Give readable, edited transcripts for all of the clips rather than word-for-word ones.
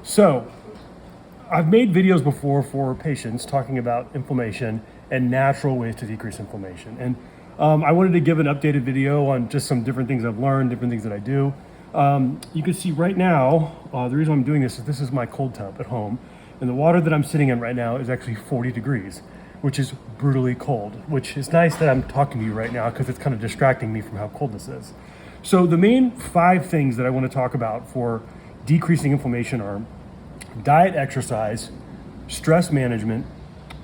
So I've made videos before for patients talking about inflammation and natural ways to decrease inflammation. And I wanted to give an updated video on just some different things I've learned, different things that I do. You can see right now, the reason I'm doing this is my cold tub at home. And the water that I'm sitting in right now is actually 40 degrees, which is brutally cold, which is nice that I'm talking to you right now because it's kind of distracting me from how cold this is. So the main 5 things that I want to talk about for decreasing inflammation are diet, exercise, stress management,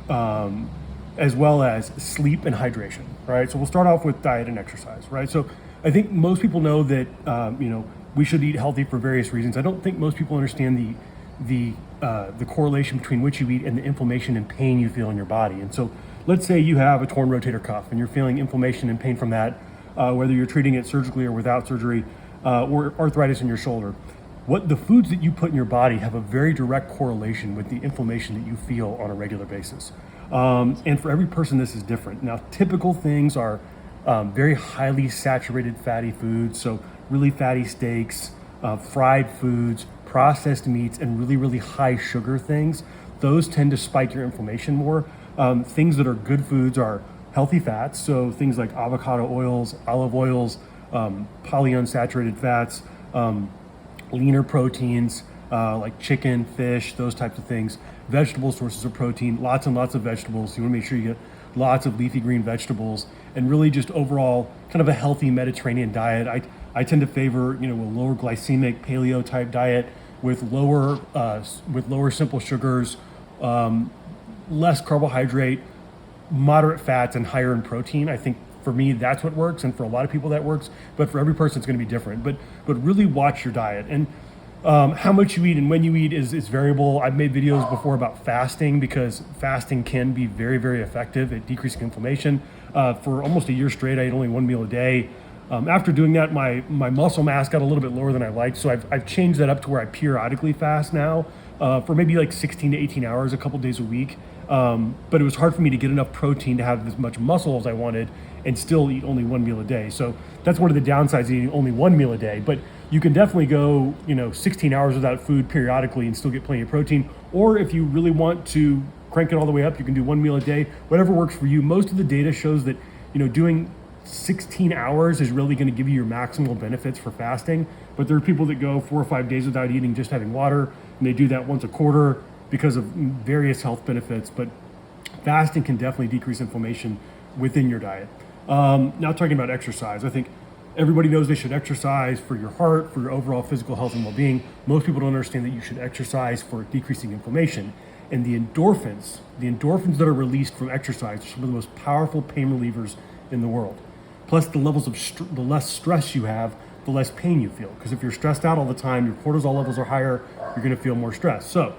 as well as sleep and hydration, right? So we'll start off with diet and exercise, right? So I think most people know that, we should eat healthy for various reasons. I don't think most people understand the correlation between what you eat and the inflammation and pain you feel in your body. And so let's say you have a torn rotator cuff and you're feeling inflammation and pain from that, whether you're treating it surgically or without surgery, or arthritis in your shoulder. The foods that you put in your body have a very direct correlation with the inflammation that you feel on a regular basis. And for every person, this is different. Now, typical things are very highly saturated fatty foods, so really fatty steaks, fried foods, processed meats, and really, really high sugar things. Those tend to spike your inflammation more. Things that are good foods are healthy fats, so things like avocado oils, olive oils, polyunsaturated fats, leaner proteins like chicken, fish, those types of things. Vegetable sources of protein, lots and lots of vegetables. You want to make sure you get lots of leafy green vegetables, and really just overall kind of a healthy Mediterranean diet. I tend to favor a lower glycemic paleo type diet with lower simple sugars, less carbohydrate, moderate fats, and higher in protein. I think for me, that's what works, and for a lot of people that works, but for every person it's going to be different. But really watch your diet, and how much you eat and when you eat is variable. I've made videos before about fasting because fasting can be very, very effective at decreasing inflammation. For almost a year straight, I ate only 1 meal a day. After doing that, my muscle mass got a little bit lower than I liked, so I've changed that up to where I periodically fast now for maybe like 16 to 18 hours, a couple days a week. But it was hard for me to get enough protein to have as much muscle as I wanted and still eat only 1 meal a day. So that's one of the downsides of eating only 1 meal a day. But you can definitely go 16 hours without food periodically and still get plenty of protein. Or if you really want to crank it all the way up, you can do 1 meal a day, whatever works for you. Most of the data shows that doing 16 hours is really going to give you your maximal benefits for fasting. But there are people that go 4 or 5 days without eating, just having water, and they do that once a quarter because of various health benefits. But fasting can definitely decrease inflammation within your diet. Now talking about exercise, I think everybody knows they should exercise for your heart, for your overall physical health and well-being. Most people don't understand that you should exercise for decreasing inflammation. And the endorphins that are released from exercise are some of the most powerful pain relievers in the world. Plus the levels of the less stress you have, the less pain you feel. Because if you're stressed out all the time, your cortisol levels are higher, you're going to feel more stress. So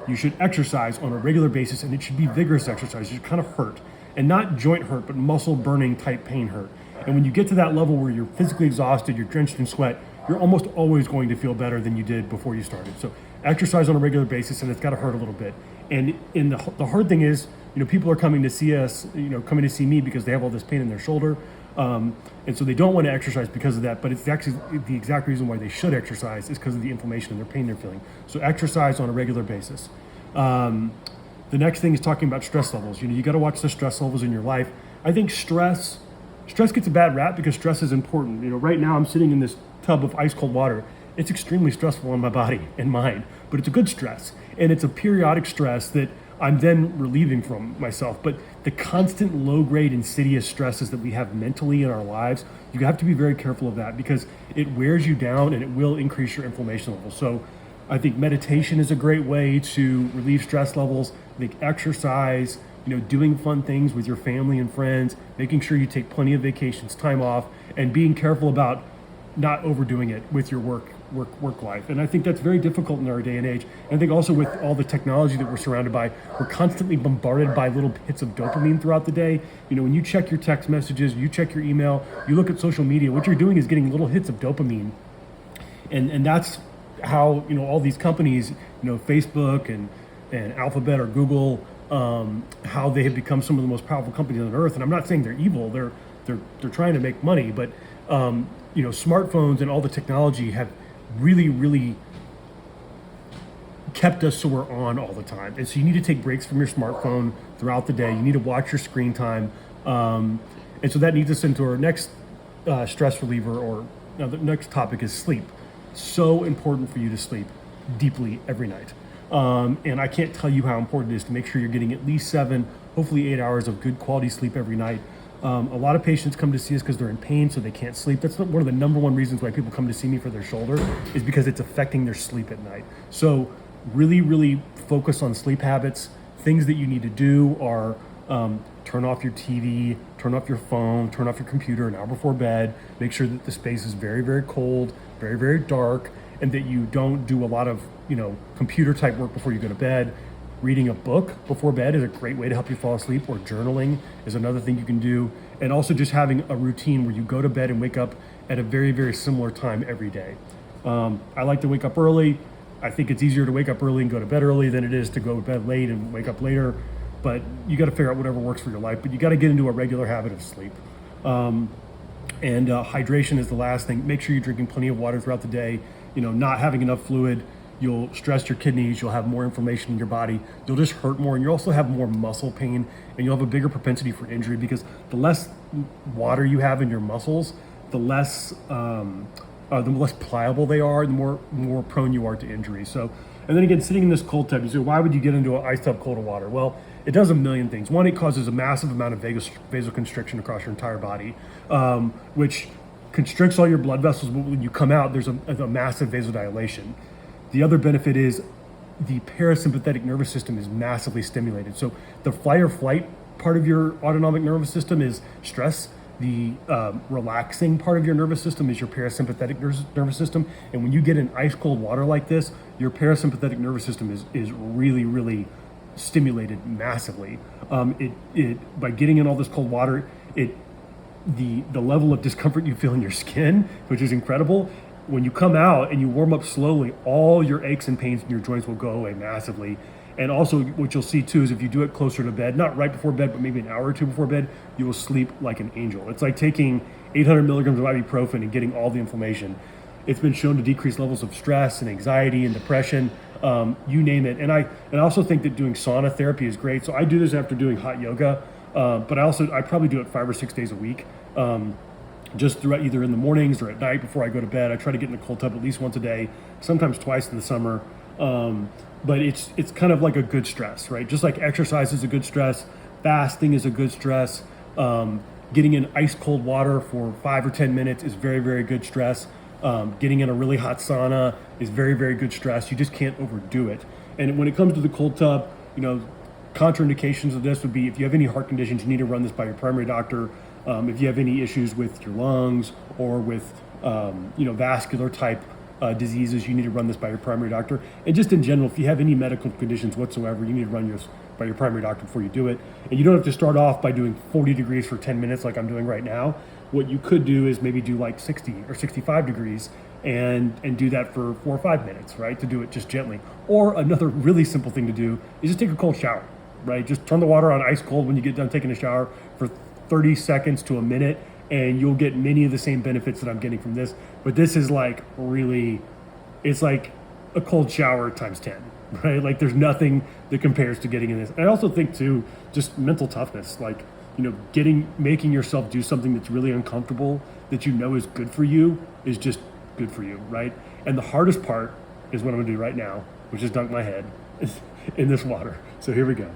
you should exercise on a regular basis, and it should be vigorous exercise. It should kind of hurt, and not joint hurt, but muscle burning type pain hurt. And when you get to that level where you're physically exhausted, you're drenched in sweat, you're almost always going to feel better than you did before you started. So exercise on a regular basis, and it's got to hurt a little bit. And the hard thing is, people are coming to see us, coming to see me because they have all this pain in their shoulder. And so they don't want to exercise because of that, but it's actually the exact reason why they should exercise is because of the inflammation and their pain they're feeling. So exercise on a regular basis. The next thing is talking about stress levels. You got to watch the stress levels in your life. I think stress gets a bad rap because stress is important. Right now I'm sitting in this tub of ice cold water. It's extremely stressful on my body and mind, but it's a good stress. And it's a periodic stress that I'm then relieving from myself. But the constant low-grade insidious stresses that we have mentally in our lives, you have to be very careful of that because it wears you down and it will increase your inflammation levels. So I think meditation is a great way to relieve stress levels. I think exercise, doing fun things with your family and friends, making sure you take plenty of vacations, time off, and being careful about not overdoing it with your work life. And I think that's very difficult in our day and age. And I think also with all the technology that we're surrounded by, we're constantly bombarded by little hits of dopamine throughout the day. When you check your text messages, you check your email, you look at social media, what you're doing is getting little hits of dopamine. And that's how, all these companies, Facebook and Alphabet or Google, how they have become some of the most powerful companies on earth. And I'm not saying they're evil, they're trying to make money, but smartphones and all the technology have really, really kept us so we're on all the time. And so you need to take breaks from your smartphone throughout the day. You need to watch your screen time. And so that leads us into our next stress reliever, or the next topic is sleep. So important for you to sleep deeply every night. And I can't tell you how important it is to make sure you're getting at least 7, hopefully 8 hours of good quality sleep every night. A lot of patients come to see us because they're in pain, so they can't sleep. That's one of the number one reasons why people come to see me for their shoulder, is because it's affecting their sleep at night. So really, really focus on sleep habits. Things that you need to do are turn off your TV, turn off your phone, turn off your computer an hour before bed. Make sure that the space is very, very cold, very, very dark, and that you don't do a lot of, computer type work before you go to bed. Reading a book before bed is a great way to help you fall asleep, or journaling is another thing you can do. And also just having a routine where you go to bed and wake up at a very, very similar time every day. I like to wake up early. I think it's easier to wake up early and go to bed early than it is to go to bed late and wake up later. But you got to figure out whatever works for your life. But you got to get into a regular habit of sleep. And hydration is the last thing. Make sure you're drinking plenty of water throughout the day. Not having enough fluid, you'll stress your kidneys, you'll have more inflammation in your body, you'll just hurt more, and you'll also have more muscle pain, and you'll have a bigger propensity for injury, because the less water you have in your muscles, the less pliable they are, the more prone you are to injury. So, and then again, sitting in this cold tub, you say, why would you get into an ice tub cold of water? Well, it does a million things. One, it causes a massive amount of vasoconstriction across your entire body, which constricts all your blood vessels. But when you come out, there's a massive vasodilation. The other benefit is the parasympathetic nervous system is massively stimulated. So the fight or flight part of your autonomic nervous system is stress. The relaxing part of your nervous system is your parasympathetic nervous system. And when you get in ice cold water like this, your parasympathetic nervous system is really, really stimulated massively. By getting in all this cold water, the level of discomfort you feel in your skin, which is incredible. When you come out and you warm up slowly, all your aches and pains in your joints will go away massively. And also what you'll see too is if you do it closer to bed, not right before bed, but maybe an hour or two before bed, you will sleep like an angel. It's like taking 800 milligrams of ibuprofen and getting all the inflammation. It's been shown to decrease levels of stress and anxiety and depression, you name it. And I also think that doing sauna therapy is great. So I do this after doing hot yoga, but I probably do it 5 or 6 days a week. Just throughout, either in the mornings or at night before I go to bed. I try to get in the cold tub at least once a day, sometimes twice in the summer. But it's kind of like a good stress, right? Just like exercise is a good stress, fasting is a good stress. Getting in ice cold water for 5 or 10 minutes is very, very good stress. Getting in a really hot sauna is very, very good stress. You just can't overdo it. And when it comes to the cold tub, contraindications of this would be if you have any heart conditions, you need to run this by your primary doctor. If you have any issues with your lungs or with vascular type diseases, you need to run this by your primary doctor. And just in general, if you have any medical conditions whatsoever, you need to run yours by your primary doctor before you do it. And you don't have to start off by doing 40 degrees for 10 minutes like I'm doing right now. What you could do is maybe do like 60 or 65 degrees and do that for 4 or 5 minutes, right? To do it just gently. Or another really simple thing to do is just take a cold shower, right? Just turn the water on ice cold when you get done taking a shower for 30 seconds to a minute, and you'll get many of the same benefits that I'm getting from this. But this is like really, it's like a cold shower times 10, right? Like there's nothing that compares to getting in this. I also think too, just mental toughness, like, making yourself do something that's really uncomfortable that is good for you is just good for you, right? And the hardest part is what I'm gonna do right now, which is dunk my head in this water. So here we go.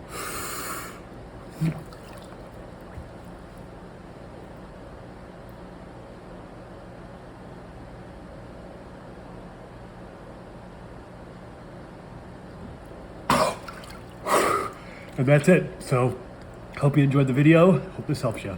And that's it. So hope you enjoyed the video. Hope this helps you.